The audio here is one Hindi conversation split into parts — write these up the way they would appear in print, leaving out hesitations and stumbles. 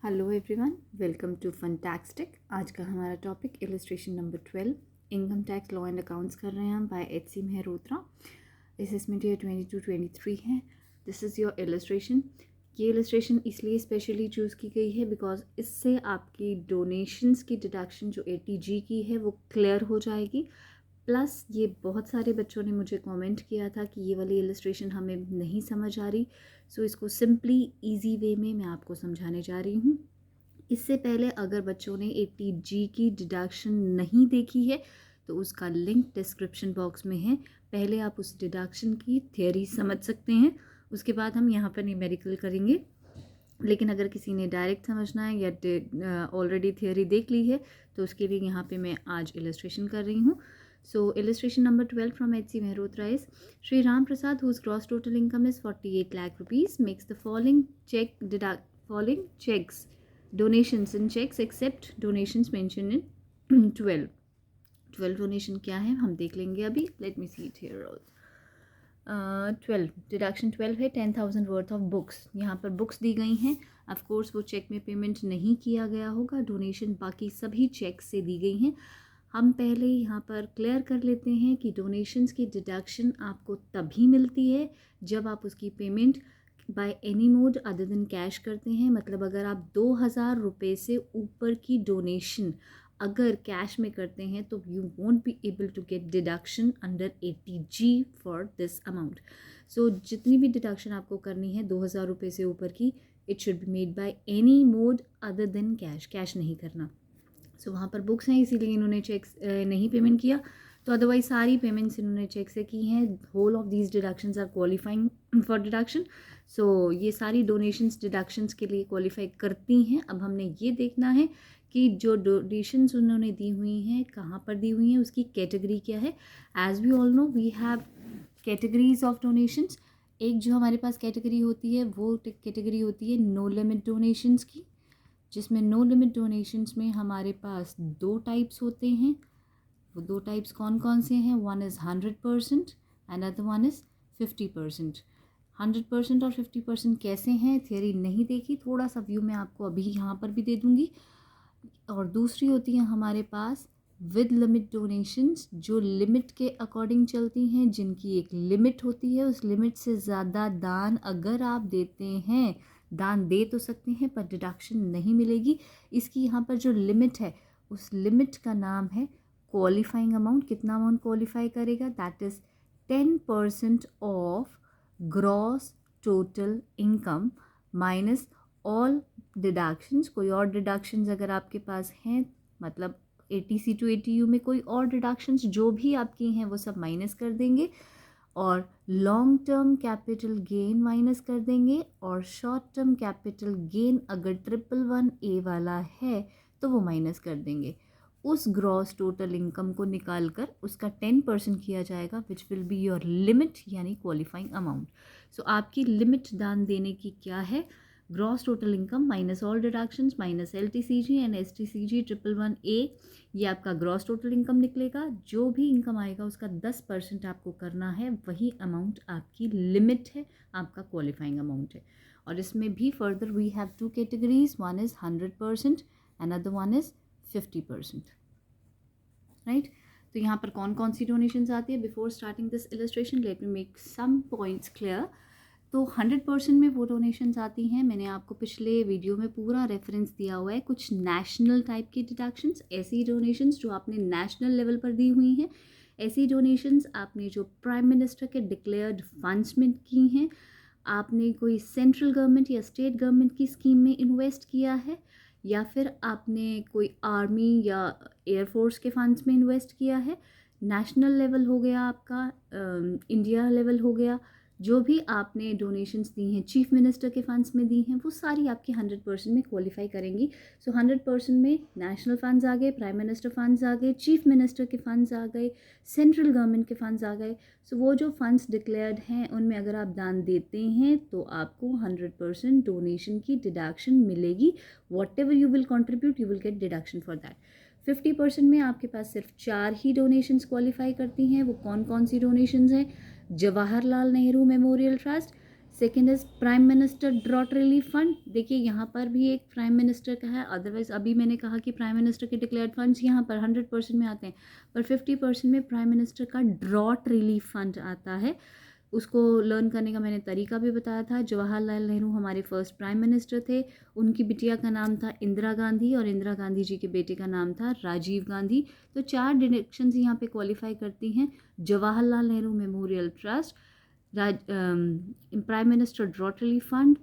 Hello everyone, welcome to Funtaxtic. आज का हमारा topic illustration number 12 income tax law and accounts कर रहे हैं हम by H C. Mehrotra. Assessment year 22-23 है। This is your illustration. ये इलस्ट्रेशन इसलिए स्पेशली चूज़ की गई है बिकॉज इससे आपकी डोनेशंस की डिडक्शन जो ATG की है वो क्लियर हो जाएगी। प्लस ये बहुत सारे बच्चों ने मुझे कमेंट किया था कि ये वाली इलस्ट्रेशन हमें नहीं समझ आ रही, सो इसको सिंपली इजी वे में मैं आपको समझाने जा रही हूँ। इससे पहले अगर बच्चों ने ATG की डिडक्शन नहीं देखी है तो उसका लिंक डिस्क्रिप्शन बॉक्स में है। पहले आप उस डिडक्शन की थियोरी समझ सकते हैं, उसके बाद हम यहाँ पर न्यूमेरिकल करेंगे। लेकिन अगर किसी ने डायरेक्ट समझना है या ऑलरेडी थियोरी देख ली है तो उसके लिए यहाँ पे मैं आज इलस्ट्रेशन कर रही हूँ। So illustration number 12 from H.C. Mehrotra is Sri Ram Prasad, whose gross total income is 48 lakh rupees, makes the following checks, donations and checks except donations mentioned in 12 donation क्या है हम देख लेंगे अभी. Let me see it here also. 12 deduction 12 है 10,000 वर्थ ऑफ बुक्स. यहाँ पर बुक्स दी गई हैं. ऑफ कोर्स वो चेक में पेमेंट नहीं किया गया होगा. डोनेशन बाकी सभी चेक से दी गई हैं. हम पहले यहाँ पर क्लियर कर लेते हैं कि डोनेशंस की डिडक्शन आपको तभी मिलती है जब आप उसकी payment by any mode other than cash करते हैं. मतलब अगर आप 2,000 रुपये से ऊपर की डोनेशन अगर कैश में करते हैं तो you won't be able to get deduction under ATG for this amount. So जितनी भी डिडक्शन आपको करनी है 2,000 रुपये से ऊपर की, it should be made by any mode other than cash. Cash नहीं करना. सो वहाँ पर बुक्स हैं इसीलिए इन्होंने चेक्स नहीं पेमेंट किया. तो अदरवाइज सारी पेमेंट्स इन्होंने चेक से की हैं. Whole of these deductions are qualifying for deduction. So ये सारी डोनेशंस डिडक्शंस के लिए क्वालिफाई करती हैं. अब हमने ये देखना है कि जो डोनेशंस उन्होंने दी हुई हैं कहाँ पर दी हुई हैं, उसकी कैटेगरी क्या है. As we all know we have categories of donations. एक जो हमारे पास कैटेगरी होती है वो कैटेगरी होती है नो लिमिट डोनेशंस की, जिसमें नो लिमिट डोनेशंस में हमारे पास 2 टाइप्स होते हैं. वो 2 टाइप्स कौन कौन से हैं. One is 100% and other one is 50%. 100% और 50% कैसे हैं थियरी नहीं देखी, थोड़ा सा व्यू मैं आपको अभी यहाँ पर भी दे दूँगी. और दूसरी होती है हमारे पास विद लिमिट डोनेशंस, जो लिमिट के अकॉर्डिंग चलती हैं, जिनकी एक लिमिट होती है. उस लिमिट से ज़्यादा दान अगर आप देते हैं, दान दे तो सकते हैं पर डिडक्शन नहीं मिलेगी. इसकी यहाँ पर जो लिमिट है उस लिमिट का नाम है क्वालिफाइंग अमाउंट. कितना अमाउंट क्वालिफाई करेगा, that is 10% of gross total income minus all deductions. कोई और डिडक्शंस अगर आपके पास हैं, मतलब ATC टू ATU में कोई और डिडक्शंस जो भी आपकी हैं वो सब माइनस कर देंगे, और long term capital gain minus कर देंगे, और शॉर्ट टर्म कैपिटल गेन अगर 111A वाला है तो वो माइनस कर देंगे. उस ग्रॉस टोटल इनकम को निकाल कर उसका 10% किया जाएगा, which will be your limit यानी क्वालिफाइंग अमाउंट. सो आपकी लिमिट दान देने की क्या है, gross total income minus all deductions minus LTCG and STCG 111A. ये आपका ग्रॉस टोटल इनकम निकलेगा. जो भी इनकम आएगा उसका 10% आपको करना है. वही अमाउंट आपकी लिमिट है, आपका क्वालिफाइंग अमाउंट है. और इसमें भी further we have 2 categories. One is 100% and other one is 50%. Right. तो यहाँ पर कौन कौन सी डोनेशंस आती है. Before starting this illustration let me make some points clear. तो 100% में वो डोनेशंस आती हैं. मैंने आपको पिछले वीडियो में पूरा रेफरेंस दिया हुआ है. कुछ नेशनल टाइप की डिडक्शंस, ऐसी डोनेशंस जो आपने नेशनल लेवल पर दी हुई हैं, ऐसी डोनेशंस आपने जो प्राइम मिनिस्टर के डिक्लेयर्ड फंड्स में की हैं, आपने कोई सेंट्रल गवर्नमेंट या स्टेट गवर्नमेंट की स्कीम में इन्वेस्ट किया है, या फिर आपने कोई आर्मी या एयरफोर्स के फंड्स में इन्वेस्ट किया है. नेशनल लेवल हो गया आपका, इंडिया लेवल हो गया. जो भी आपने डोनेशंस दी हैं चीफ मिनिस्टर के फंड्स में दी हैं, वो सारी आपकी 100% में क्वालिफाई करेंगी. सो 100% में नेशनल फंड्स आ गए, प्राइम मिनिस्टर फंड्स आ गए, चीफ मिनिस्टर के फंड्स आ गए, सेंट्रल गवर्नमेंट के फंड्स आ गए. सो वो जो फंड्स डिक्लेयर्ड हैं उनमें अगर आप दान देते हैं तो आपको 100% डोनेशन की डिडक्शन मिलेगी. What ever you will contribute you will gate deduction for that. 50% में आपके पास सिर्फ 4 ही डोनेशंस क्वालिफाई करती हैं. वो कौन कौन सी डोनेशंस हैं. Jawaharlal Nehru memorial trust, second is prime minister drought relief fund. देखिए यहाँ पर भी एक प्राइम मिनिस्टर का है, अदरवाइज अभी मैंने कहा कि प्राइम मिनिस्टर के डिक्लेयर्ड फंड्स यहाँ पर 100% में आते हैं, पर 50% में प्राइम मिनिस्टर का ड्रॉट रिलीफ फंड आता है। उसको लर्न करने का मैंने तरीका भी बताया था। जवाहरलाल नेहरू हमारे फर्स्ट प्राइम मिनिस्टर थे, उनकी बिटिया का नाम था इंदिरा गांधी और इंदिरा गांधी जी के बेटे का नाम था राजीव गांधी। तो 4 डायरेक्शंस यहाँ पे क्वालिफाई करती हैं, Jawaharlal Nehru memorial trust, prime minister drought relief fund,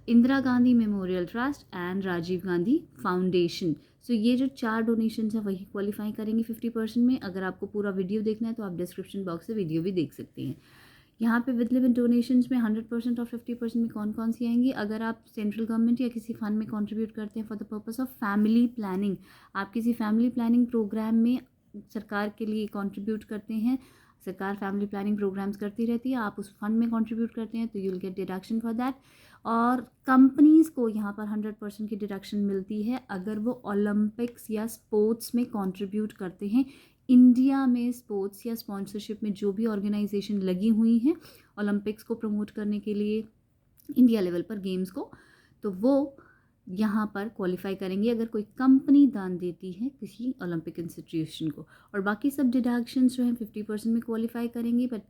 Indira Gandhi memorial trust and Rajiv Gandhi foundation. So ये जो 4 डोनेशंस हैं वही क्वालिफाई करेंगे 50% में। अगर आपको पूरा वीडियो देखना है तो आप डिस्क्रिप्शन बॉक्स से वीडियो भी देख सकते हैं। यहाँ पे विद लिमिट डोनेशंस में 100% और 50% में कौन कौन सी आएंगी? अगर आप सेंट्रल गवर्नमेंट या किसी फंड में कंट्रीब्यूट करते हैं for the purpose of family planning, आप किसी फैमिली प्लानिंग प्रोग्राम में सरकार के लिए कंट्रीब्यूट करते हैं, सरकार फैमिली प्लानिंग प्रोग्राम्स करती रहती है, आप उस फंड में कंट्रीब्यूट करते हैं तो you will gate deduction for that. और कंपनीज़ को यहाँ पर 100% की डिडक्शन मिलती है अगर वो ओलंपिक्स या स्पोर्ट्स में कंट्रीब्यूट करते हैं। इंडिया में स्पोर्ट्स या स्पॉन्सरशिप में जो भी ऑर्गेनाइजेशन लगी हुई हैं ओलंपिक्स को प्रमोट करने के लिए इंडिया लेवल पर गेम्स को, तो वो यहाँ पर क्वालिफाई करेंगे अगर कोई कंपनी दान देती है किसी ओलंपिक इंस्टीट्यूशन को। और बाकी सब डिडक्शंस जो हैं 50% में क्वालिफाई करेंगी। बट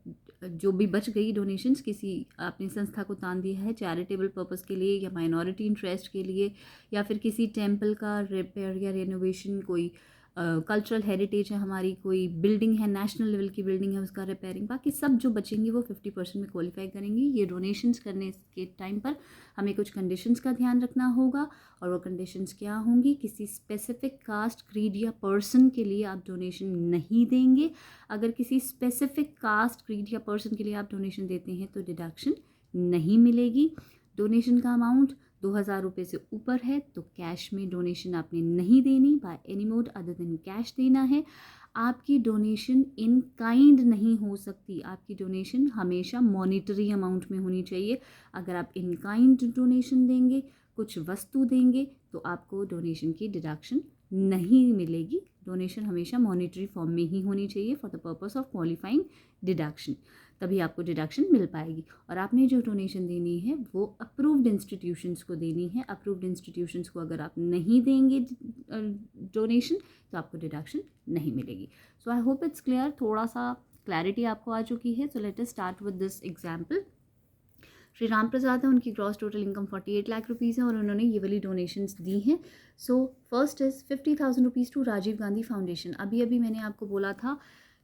जो भी बच गई डोनेशंस किसी आपने संस्था को दान दिया है चैरिटेबल पर्पस के लिए या माइनॉरिटी इंटरेस्ट के लिए या फिर किसी टेम्पल का रिपेयर या रेनोवेशन, कोई कल्चरल हेरिटेज है हमारी, कोई बिल्डिंग है नेशनल लेवल की बिल्डिंग है उसका रिपेयरिंग, बाकी सब जो बचेंगी वो 50% में क्वालिफाई करेंगी। ये डोनेशंस करने के टाइम पर हमें कुछ कंडीशंस का ध्यान रखना होगा और वो कंडीशंस क्या होंगी? किसी स्पेसिफिक कास्ट, क्रीड या पर्सन के लिए आप डोनेशन नहीं देंगे। अगर किसी स्पेसिफिक कास्ट, क्रीड या पर्सन के लिए आप डोनेशन देते हैं तो डिडक्शन नहीं मिलेगी। डोनेशन का अमाउंट 2000 रुपये से ऊपर है तो कैश में डोनेशन आपने नहीं देनी, by any mode other than cash देना है। आपकी डोनेशन इन काइंड नहीं हो सकती, आपकी डोनेशन हमेशा मॉनिटरी अमाउंट में होनी चाहिए। अगर आप इन काइंड डोनेशन देंगे, कुछ वस्तु देंगे, तो आपको डोनेशन की डिडक्शन नहीं मिलेगी। डोनेशन हमेशा मॉनिटरी फॉर्म में ही होनी चाहिए for the purpose of qualifying deduction, तभी आपको डिडक्शन मिल पाएगी। और आपने जो डोनेशन देनी है वो अप्रूव्ड इंस्टीट्यूशंस को देनी है। अप्रूव्ड इंस्टीट्यूशंस को अगर आप नहीं देंगे डोनेशन तो आपको डिडक्शन नहीं मिलेगी। So I hope it's clear, थोड़ा सा क्लैरिटी आपको आ चुकी है। So let us start with this example. Shri Ram Prasad है, उनकी gross total income 48 lakh rupees है और उन्होंने ये वाली डोनेशंस दी हैं। So first is 50,000 rupees to Rajiv Gandhi foundation. अभी अभी मैंने आपको बोला था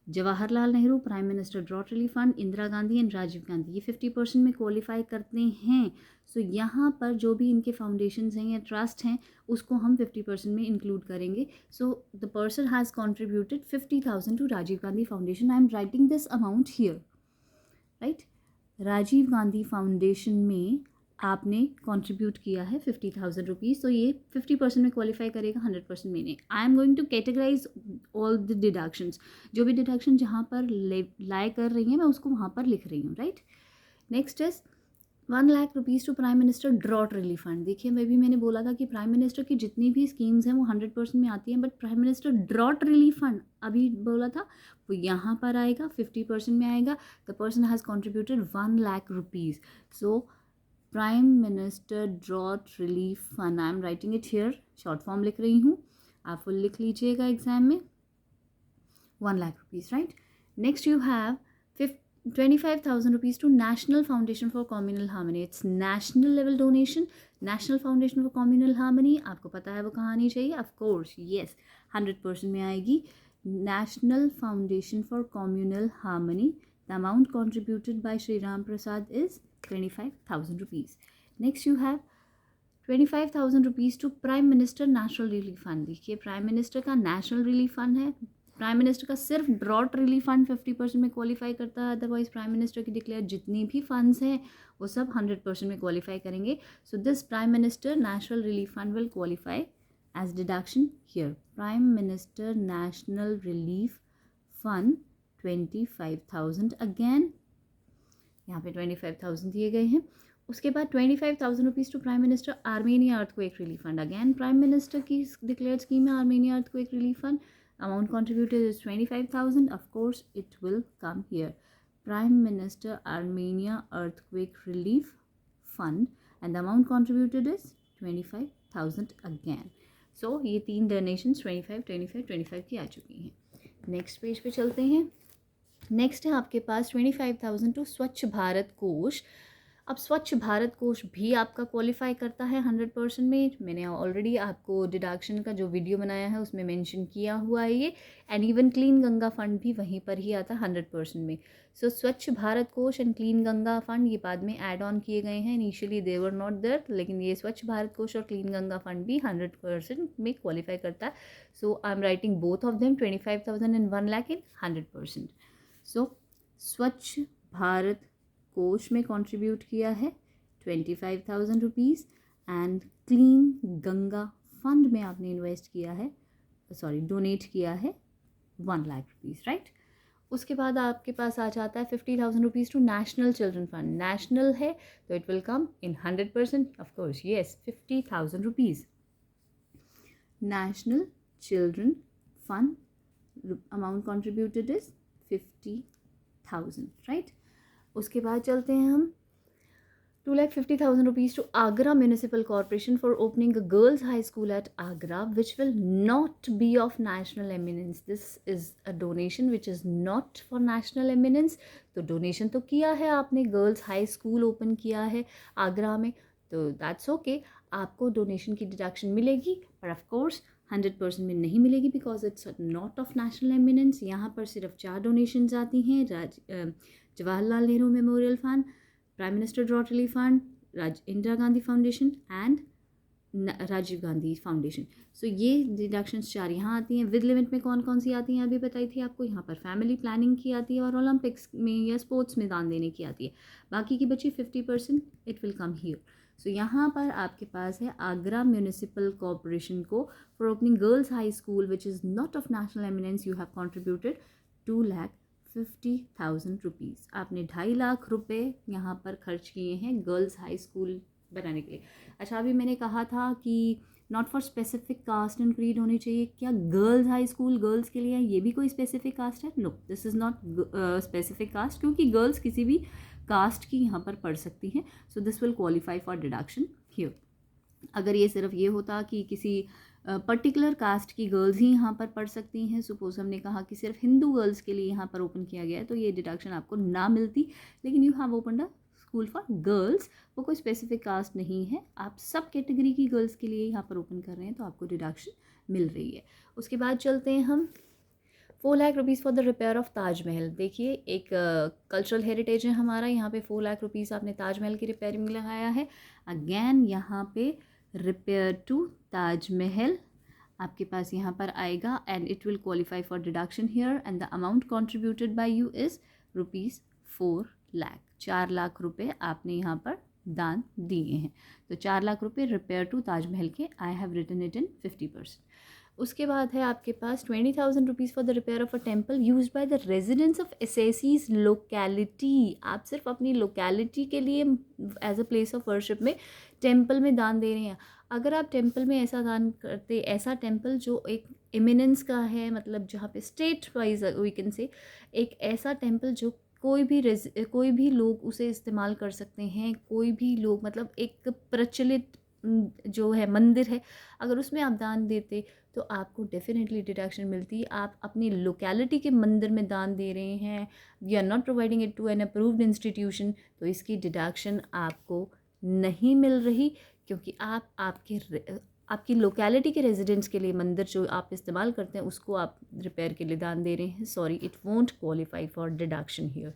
Jawaharlal Nehru, prime minister drought relief fund, Indira Gandhi and Rajiv Gandhi, ये 50% में क्वालिफाई करते हैं। सो यहाँ पर जो भी इनके फाउंडेशंस हैं या ट्रस्ट हैं उसको हम 50% में इंक्लूड करेंगे। So the person has contributed 50,000 to Rajiv Gandhi foundation. I am writing this amount here, right. Rajiv Gandhi foundation में आपने कंट्रीब्यूट किया है 50,000 रुपीज़, तो ये 50% में क्वालिफाई करेगा, 100% में नहीं। I am going to categorize all the deductions, जो भी डिडक्शन जहाँ पर लाई कर रही हैं मैं उसको वहाँ पर लिख रही हूँ, right. Next is 1 lakh rupees to prime minister drought relief fund. देखिए मैंने बोला था कि प्राइम मिनिस्टर की जितनी भी स्कीम्स हैं वो 100% में आती हैं, but prime minister drought relief fund अभी बोला था वो यहाँ पर आएगा, 50% में आएगा। The person has contributed 1 lakh rupees. So prime minister drought relief fund, I am writing it here, short form लिख रही हूँ, आप फुल लिख लीजिएगा एग्जाम में, 1 lakh rupees, right. Next you have 25,000 rupees to National Foundation for Communal Harmony. It's national level donation. National Foundation for Communal Harmony, आपको पता है वो कहाँ आनी चाहिए? Of course, yes, 100% में आएगी। National Foundation for Communal Harmony. The amount contributed by Shri Ram Prasad is 25,000 rupees. Next you have 25,000 rupees to Prime Minister National Relief Fund. देखिए प्राइम मिनिस्टर का नेशनल रिलीफ फंड है, प्राइम मिनिस्टर का सिर्फ ड्रॉट रिलीफ फंड 50% में क्वालिफाई करता है, अदरवाइज प्राइम मिनिस्टर की डिक्लेयर जितनी भी फंड्स हैं वो सब 100% में क्वालिफाई करेंगे। So this prime minister national relief fund will qualify as deduction here. Prime minister national relief fund 25,000, again यहाँ पे 25,000 दिए गए हैं। उसके बाद 25,000 rupees to prime minister Armenia earthquake relief fund. Again prime minister की डिक्लेयर्ड स्कीम है Armenia earthquake relief fund. Amount contributed is 25,000. Of course, it will come here. Prime Minister Armenia Earthquake Relief fund and the amount contributed is 25,000 again. So ये 3 donations 25, 25, 25 की आ चुकी हैं. नेक्स्ट पेज पे चलते हैं. नेक्स्ट है आपके पास 25,000 टू स्वच्छ भारत कोष. अब स्वच्छ भारत कोष भी आपका क्वालिफाई करता है 100% में. मैंने ऑलरेडी आपको डिडक्शन का जो वीडियो बनाया है उसमें मेंशन किया हुआ है ये. And even clean Ganga fund भी वहीं पर ही आता है 100% में. सो स्वच्छ भारत कोष एंड क्लीन गंगा फंड ये बाद में ऐड ऑन किए गए हैं. Initially they were not there, लेकिन ये स्वच्छ भारत कोष और क्लीन गंगा फंड भी 100% में क्वालिफाई करता है. So I am writing both of them 25,000 and 1 lakh in 100%. So Swachh Bharat Kosh में कंट्रीब्यूट किया है 25,000 rupees and clean Ganga fund में आपने इन्वेस्ट किया है, डोनेट किया है 1 लाख रुपीज़, राइट. उसके बाद आपके पास आ जाता है 50,000 rupees to national children fund. National है तो it will come in 100% of course. Yes, 50,000 rupees national children fund amount contributed is 50,000, right. उसके बाद चलते हैं हम 2,50,000 rupees to Agra municipal corporation for opening a girls high school at Agra which will not be of national eminence. This is a donation which is not for national eminence. तो डोनेशन तो किया है आपने, गर्ल्स हाई स्कूल ओपन किया है आगरा में, तो दैट्स ओके. आपको डोनेशन की डिडक्शन मिलेगी, पर ऑफ कोर्स 100% में नहीं मिलेगी because it's not of national eminence. यहाँ पर सिर्फ 4 डोनेशंस आती हैं. Jawaharlal Nehru memorial fund, prime minister drought relief fund, Indira Gandhi foundation and Rajiv Gandhi foundation. So ये डिडक्शंस 4 यहाँ आती हैं. विद लिमिट में कौन कौन सी आती हैं अभी बताई थी आपको. यहाँ पर फैमिली प्लानिंग की आती है और ओलंपिक्स में या स्पोर्ट्स में दान देने की आती है. बाकी की बची 50% इट विल कम हियर. सो यहाँ पर आपके पास है आगरा म्यूनिसिपल कॉरपोरेशन को for opening girls high school which is not of national eminence. You have contributed 2,50,000 rupees. आपने 2.5 लाख रुपए यहाँ पर खर्च किए हैं गर्ल्स हाई स्कूल बनाने के लिए. अच्छा, अभी मैंने कहा था कि not for specific caste and creed होनी चाहिए. क्या गर्ल्स हाई स्कूल गर्ल्स के लिए है, ये भी कोई स्पेसिफिक कास्ट है? No, this is not specific caste, क्योंकि गर्ल्स किसी भी कास्ट की यहाँ पर पढ़ सकती हैं. So this will qualify for deduction here. अगर ये सिर्फ ये होता कि किसी पर्टिकुलर कास्ट की गर्ल्स ही यहाँ पर पढ़ सकती हैं, सपोज हमने कहा कि सिर्फ हिंदू गर्ल्स के लिए यहाँ पर ओपन किया गया है, तो ये डिडक्शन आपको ना मिलती. लेकिन you have open a school for girls, वो कोई स्पेसिफिक कास्ट नहीं है, आप सब कैटेगरी की गर्ल्स के लिए यहाँ पर ओपन कर रहे हैं, तो आपको डिडक्शन मिल रही है. उसके बाद चलते हैं हम 4 lakh rupees for the repair of Taj Mahal. देखिए, एक कल्चरल हेरिटेज है हमारा. यहाँ पे 4 लाख रुपीज़ आपने ताजमहल की रिपेयरिंग लगाया है. अगेन यहाँ पे रिपेयर टू ताजमहल आपके पास यहाँ पर आएगा and it will qualify for deduction here. And the amount contributed bye you is ₹4 lakh. 4 lakh रुपए आपने यहाँ पर दान दिए हैं. तो 4 लाख रुपए रिपेयर टू ताजमहल के. I have written it in 50%. उसके बाद है आपके पास 20,000 rupees for the repair of a temple use by the residents of assessee's locality. आप सिर्फ अपनी लोकेलिटी के लिए as a place of worship में टेम्पल में दान दे रहे हैं. अगर आप टेम्पल में ऐसा दान करते, ऐसा टेम्पल जो एक एमिनेंस का है, मतलब जहाँ पे state wise we can say, एक ऐसा टेम्पल जो कोई भी लोग उसे इस्तेमाल कर सकते हैं, कोई भी लोग, मतलब एक प्रचलित जो है मंदिर है, अगर उसमें आप दान देते तो आपको डेफिनेटली डिडक्शन मिलती. आप अपनी लोकेलिटी के मंदिर में दान दे रहे हैं, you are not providing it to an approved institution, तो इसकी डिडक्शन आपको नहीं मिल रही, क्योंकि आप आपकी लोकेलिटी के रेजिडेंट्स के लिए मंदिर जो आप इस्तेमाल करते हैं उसको आप रिपेयर के लिए दान दे रहे हैं. Sorry, it won't qualify for deduction here.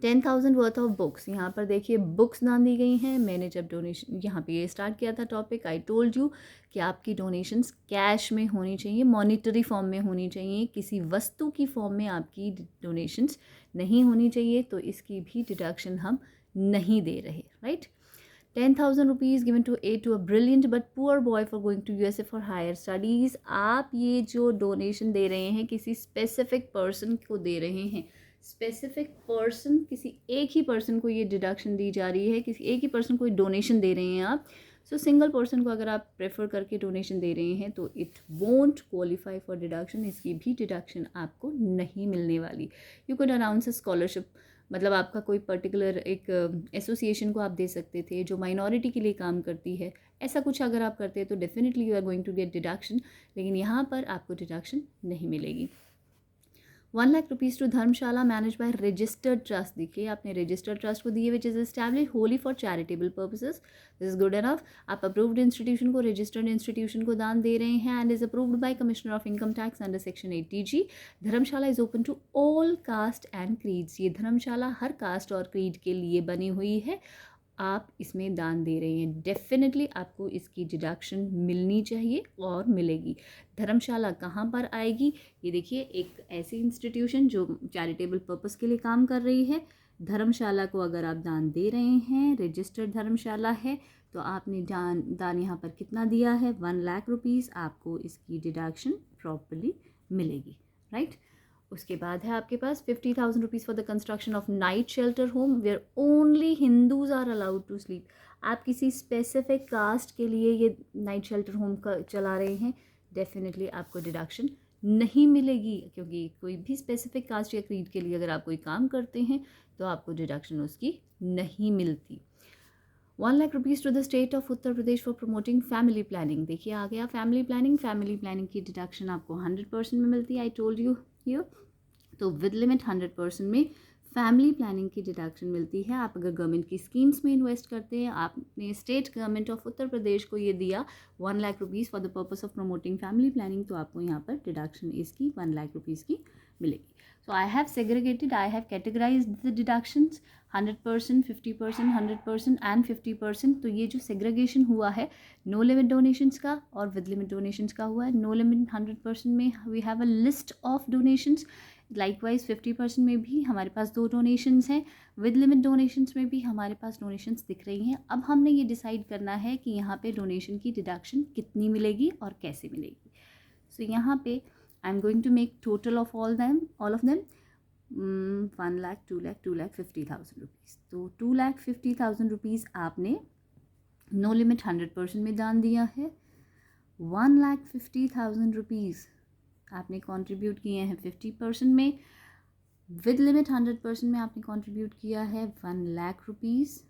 10,000 worth of books. यहाँ पर देखिए बुक्स दान दी गई हैं. मैंने जब डोनेशन यहाँ पे ये स्टार्ट किया था टॉपिक, आई टोल्ड यू कि आपकी डोनेशंस कैश में होनी चाहिए, मॉनिटरी फॉर्म में होनी चाहिए, किसी वस्तु की फॉर्म में आपकी डोनेशंस नहीं होनी चाहिए. तो इसकी भी डिडक्शन हम नहीं दे रहे, right. 10,000 rupees given to aid to a brilliant but poor boy for going to USA for higher studies. आप ये जो डोनेशन दे रहे हैं किसी स्पेसिफिक पर्सन को दे रहे हैं. स्पेसिफिक पर्सन, किसी एक ही पर्सन को ये डिडक्शन दी जा रही है, किसी एक ही पर्सन को डोनेशन दे रहे हैं आप. सो सिंगल पर्सन को अगर आप प्रेफर करके डोनेशन दे रहे हैं तो it won't qualify for deduction. इसकी भी डिडक्शन आपको नहीं मिलने वाली. You can announce a scholarship मतलब आपका कोई पर्टिकुलर एक एसोसिएशन को आप दे सकते थे जो माइनॉरिटी के लिए काम करती है, ऐसा कुछ अगर आप करते हैं तो definitely you are going to get deduction, लेकिन यहाँ पर आपको डिडक्शन नहीं मिलेगी। 1,00,000 to dharamshala manage by registered trust. देखिए आपने रजिस्टर्ड ट्रस्ट को दिए which is establish wholly for charitable purposes, this is good enough. आप अप्रूव्ड इंस्टीट्यूशन को, रजिस्टर्ड इंस्टीट्यूशन को दान दे रहे हैं and is approved by commissioner of income tax under section 80G। Dharamshala is open to all cast and creeds. ये धर्मशाला हर कास्ट और क्रीड के लिए बनी हुई है, आप इसमें दान दे रहे हैं, डेफिनेटली आपको इसकी डिडक्शन मिलनी चाहिए और मिलेगी। धर्मशाला कहाँ पर आएगी, ये देखिए एक ऐसी इंस्टीट्यूशन जो चैरिटेबल पर्पस के लिए काम कर रही है, धर्मशाला को अगर आप दान दे रहे हैं, रजिस्टर्ड धर्मशाला है, तो आपने दान यहाँ पर कितना दिया है, 1,00,000 रुपीज़, आपको इसकी डिडक्शन प्रॉपर्ली मिलेगी, राइट। उसके बाद है आपके पास 50,000 rupees for the construction of night shelter home where only Hindus are allowed to sleep. आप किसी स्पेसिफिक कास्ट के लिए ये नाइट शेल्टर होम का चला रहे हैं, डेफिनेटली आपको डिडक्शन नहीं मिलेगी, क्योंकि कोई भी स्पेसिफिक कास्ट या क्रीड के लिए अगर आप कोई काम करते हैं तो आपको डिडक्शन उसकी नहीं मिलती। 1,00,000 rupees to the state of Uttar Pradesh for promoting family planning. देखिए आ गया फैमिली प्लानिंग की डिडक्शन आपको 100% में मिलती है, आई टोल्ड यू हियर। तो विद लिमिट 100% में फैमिली प्लानिंग की डिडक्शन मिलती है। आप अगर गवर्नमेंट की स्कीम्स में इन्वेस्ट करते हैं, आपने स्टेट गवर्नमेंट ऑफ उत्तर प्रदेश को ये दिया 1,00,000 rupees for the purpose of promoting family planning, तो आपको यहाँ पर डिडक्शन इसकी 1,00,000 रुपीज़ की मिलेगी। So I have segregated, I have categorised the deductions 100%, 50%, 100% एंड 50%। तो ये जो सेग्रीगेशन हुआ है नो लिमिट डोनेशंस का और विद लिमिट डोनेशंस का हुआ है। नो लिमिट 100% में we have a list of donations, likewise 50% में भी हमारे पास 2 डोनेशंस हैं, विद लिमिट डोनेशंस में भी हमारे पास डोनेशंस दिख रही हैं। अब हमने ये डिसाइड करना है कि यहाँ पे डोनेशन की डिडक्शन कितनी मिलेगी और कैसे मिलेगी। सो यहाँ पे I am going to make total of all of them 1,00,000, 2,00,000, 2,50,000 rupees. तो 2,50,000 रुपीज़ आपने नो लिमिट 100% में दान दिया है। 1,50,000 रुपीज़ आपने कंट्रीब्यूट किए हैं 50% में, विद लिमिट 100% में आपने कंट्रीब्यूट किया है 1,00,000 रुपीज़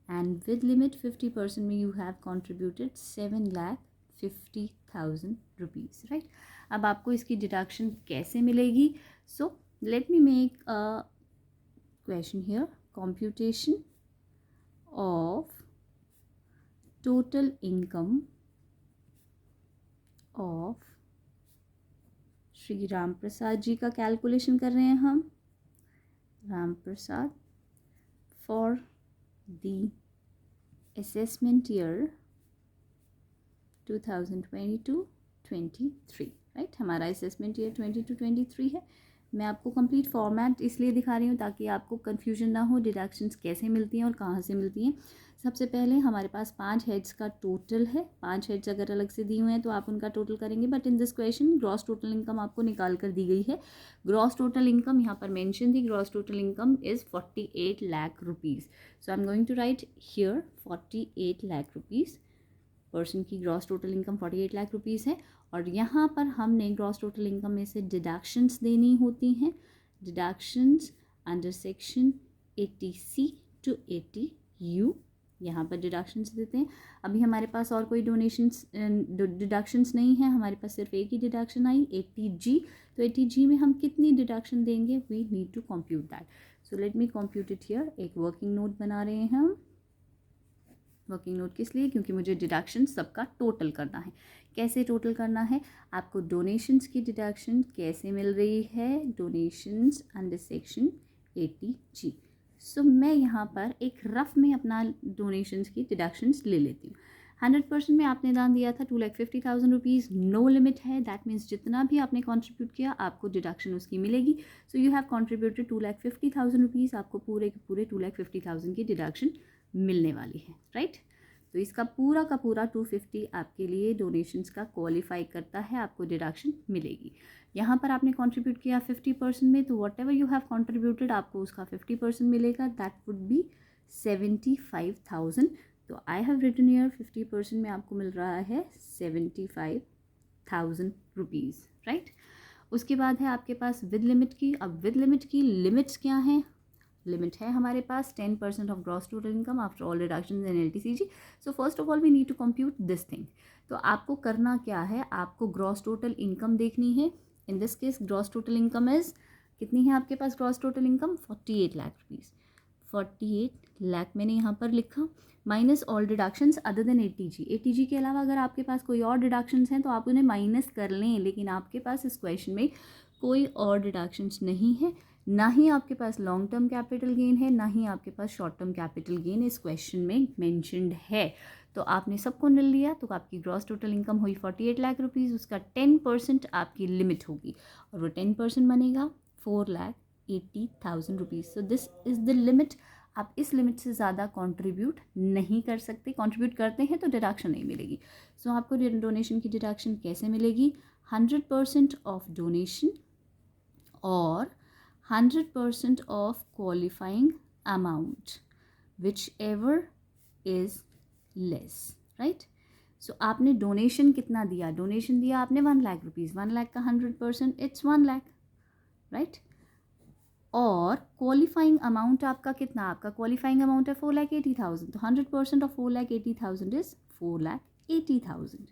एंड विद लिमिट 50% में you have contributed 7,50,000 rupees, right. अब आपको इसकी डिडक्शन कैसे मिलेगी, so let me make a question here. Computation of total income of Shri Ram Prasad ji का कैलकुलेशन कर रहे हैं हम, Ram Prasad for the assessment year 2022-23, right. हमारा असेसमेंट ईयर 22-23 है। मैं आपको कंप्लीट फॉर्मेट इसलिए दिखा रही हूँ ताकि आपको कन्फ्यूजन ना हो डिडक्शंस कैसे मिलती हैं और कहाँ से मिलती हैं। सबसे पहले हमारे पास 5 हेड्स का टोटल है। 5 हेड्स अगर अलग से दी हुए हैं तो आप उनका टोटल करेंगे, but in this question gross total income आपको निकाल कर दी गई है। ग्रॉस टोटल इनकम यहाँ पर मेंशन थी, gross total income is 48 lakh rupees. So I am going to write here 48 lakh rupees. Person की gross total income 48 lakh rupees है और यहाँ पर हमने ग्रॉस टोटल इनकम में से डिडक्शंस देनी होती हैं। Deductions under section 80C to 80U यहाँ पर डिडक्शंस देते हैं। अभी हमारे पास और कोई डिडक्शंस नहीं है, हमारे पास सिर्फ एक ही डिडक्शन आई 80G। तो 80G में हम कितनी डिडक्शन देंगे, we need to compute that. So let me compute it here. एक वर्किंग नोट बना रहे हैं हम। वर्किंग नोट किस लिए, क्योंकि मुझे डिडक्शन सबका टोटल करना है। कैसे टोटल करना है, आपको डोनेशंस की डिडक्शन कैसे मिल रही है, डोनेशंस अंडर सेक्शन 80G। सो मैं यहाँ पर एक रफ में अपना डोनेशंस की डिडक्शंस ले लेती हूँ। 100% में आपने दान दिया था 2,50,000 रुपीज़, नो लिमिट है, दैट मीन्स जितना भी आपने कंट्रीब्यूट किया आपको डिडक्शन उसकी मिलेगी। So you have contributed 2,50,000 rupees, आपको पूरे के पूरे 2,50,000 की डिडक्शन मिलने वाली है, राइट। तो इसका पूरा का पूरा 250 आपके लिए डोनेशंस का क्वालिफाई करता है, आपको डिडक्शन मिलेगी। यहाँ पर आपने कंट्रीब्यूट किया 50% में, तो what ever you have contributed आपको उसका 50% मिलेगा, दैट वुड बी 75,000। तो आई हैव रिटन हियर 50% में आपको मिल रहा है 75,000 रुपीज़, राइट। उसके बाद है आपके पास विद लिमिट की। अब विद लिमिट की लिमिट्स क्या हैं, लिमिट है हमारे पास 10% of gross total income after all deductions in LTCG. So first of all we need to compute this thing. तो आपको करना क्या है, आपको ग्रॉस टोटल इनकम देखनी है. In this case gross total income is कितनी है आपके पास, gross total income 48 lakh rupees. 48 lakh मैंने यहाँ पर लिखा, minus all deductions other than ATG. ATG के अलावा अगर आपके पास कोई और डिडक्शंस हैं तो आप उन्हें माइनस कर लें, लेकिन आपके पास इस क्वेश्चन में कोई और डिडक्शंस नहीं है, ना ही आपके पास लॉन्ग टर्म कैपिटल गेन है, ना ही आपके पास शॉर्ट टर्म कैपिटल गेन इस क्वेश्चन में मेंशन्ड है. तो आपने सबको निल लिया, तो आपकी ग्रॉस टोटल इनकम हुई 48 लाख रुपीज़. उसका 10% आपकी लिमिट होगी और वो 10% बनेगा 4,80,000 rupees. So this is the limit. आप इस लिमिट से ज़्यादा कंट्रीब्यूट नहीं कर सकते. कंट्रीब्यूट करते हैं तो डिडक्शन नहीं मिलेगी. सो आपको डोनेशन की डिडक्शन कैसे मिलेगी, 100% ऑफ डोनेशन और 100% of qualifying amount whichever is less, right. So आपने डोनेशन कितना दिया, डोनेशन दिया आपने 1 लाख रुपीज़. 1 लाख का 100% इट्स 1 लाख, राइट. और क्वालिफाइंग अमाउंट आपका कितना, आपका क्वालिफाइंग अमाउंट है 4,80,000. तो 100% of 4,80,000 is 4,80,000.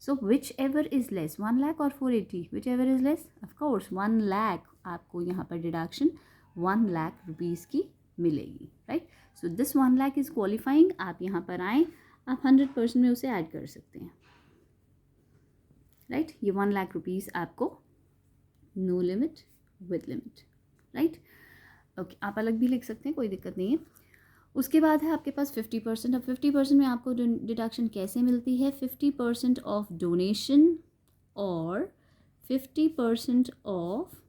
So which ever is less, 1 lakh और 480, which ever is less, of course 1 lakh. आपको यहाँ पर डिडक्शन 1 लाख रुपीज़ की मिलेगी, right. So this 1 lakh is qualifying. आप यहाँ पर आएँ, आप 100% में उसे ऐड कर सकते हैं, राइट. ये 1 लाख रुपीज़ आपको no limit with limit, right. Okay, आप अलग भी लिख सकते हैं, कोई दिक्कत नहीं है. उसके बाद है आपके पास 50%. अब 50% में आपको डिडक्शन कैसे मिलती है, 50% ऑफ डोनेशन और 50% of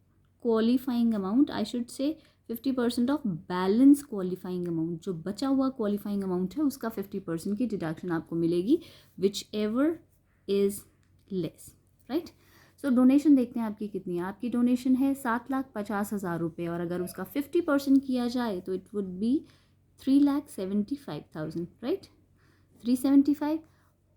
qualifying amount. I should say 50% of balance qualifying amount. जो बचा हुआ क्वालिफाइंग अमाउंट है उसका 50% की डिडक्शन आपको मिलेगी which ever is less, right. So donation देखते हैं आपकी कितनी है. आपकी डोनेशन है 7,50,000 रुपये और अगर उसका 50% किया जाए तो इट वुड बी 3,75,000, राइट. 375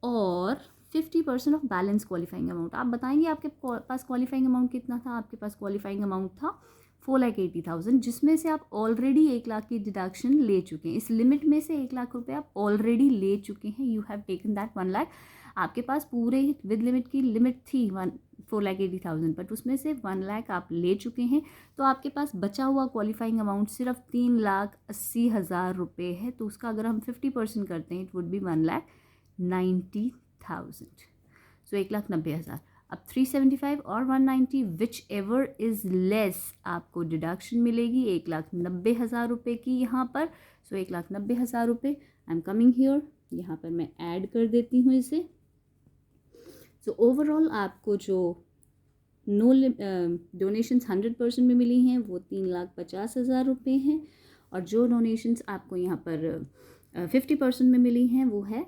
और 50% ऑफ बैलेंस क्वालिफाइंग अमाउंट. आप बताएंगे आपके पास क्वालिफाइंग अमाउंट कितना था. आपके पास क्वालिफाइंग अमाउंट था 4,80,000, जिसमें से आप ऑलरेडी 1 लाख की डिडक्शन ले चुके हैं. इस लिमिट में से 1 लाख रुपये आप ऑलरेडी ले चुके हैं. You have taken that 1 lakh. आपके पास पूरे विद लिमिट की लिमिट थी 4,80,000, बट उसमें से 1 लाख आप ले चुके हैं. तो आपके पास बचा हुआ क्वालिफाइंग अमाउंट सिर्फ 3,80,000 रुपये है. तो उसका अगर हम 50% करते हैं इट वुड बी 1,90,000. सो 1,90,000. अब 375 और 190 विच एवर इज़ लेस आपको डिडक्शन मिलेगी 1,90,000 रुपये की यहाँ पर. सो 1,90,000 रुपये. आई एम कमिंग हियर, यहाँ पर मैं ऐड कर देती हूँ इसे. सो ओवरऑल आपको जो नो डोनेशंस 100% में मिली हैं वो 3,50,000 रुपये हैं और जो डोनेशंस आपको यहाँ पर 50% में मिली हैं वो है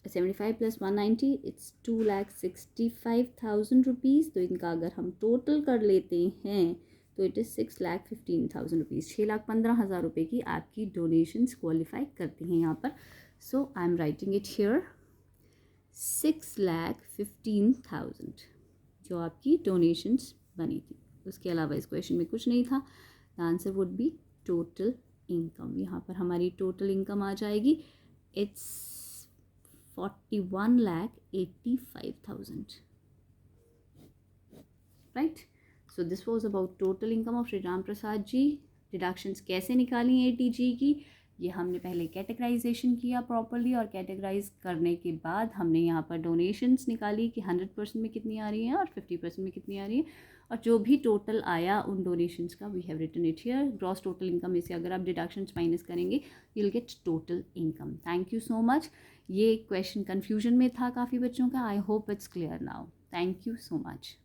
75 + 190 इट्स 2,65,000 रुपीज़. तो इनका अगर हम टोटल कर लेते हैं तो इट इज़ 6,15,000 रुपीज़. 6,15,000 रुपये की आपकी डोनेशंस क्वालिफाई करती हैं यहाँ पर. So I am writing it here 6,15,000 जो आपकी डोनेशंस बनी थी. उसके अलावा इस क्वेश्चन में कुछ नहीं था. The answer would be total income. यहाँ पर हमारी टोटल इनकम आ जाएगी it's 41,85,000, right. So this was about total income of Shri Ram Prasad ji. Deductions कैसे निकाली ATG की, ये हमने पहले कैटेगराइजेशन किया प्रॉपरली और कैटेगराइज करने के बाद हमने यहाँ पर डोनेशंस निकाली कि 100% में कितनी आ रही हैं और 50% में कितनी आ रही है और जो भी टोटल आया उन डोनेशंस का we have written it here. Gross total income में से अगर आप डिडक्शंस माइनस करेंगे you will get total income. Thank you so much. ये क्वेश्चन कन्फ्यूजन में था काफ़ी बच्चों का. I hope it's clear now. Thank you so much.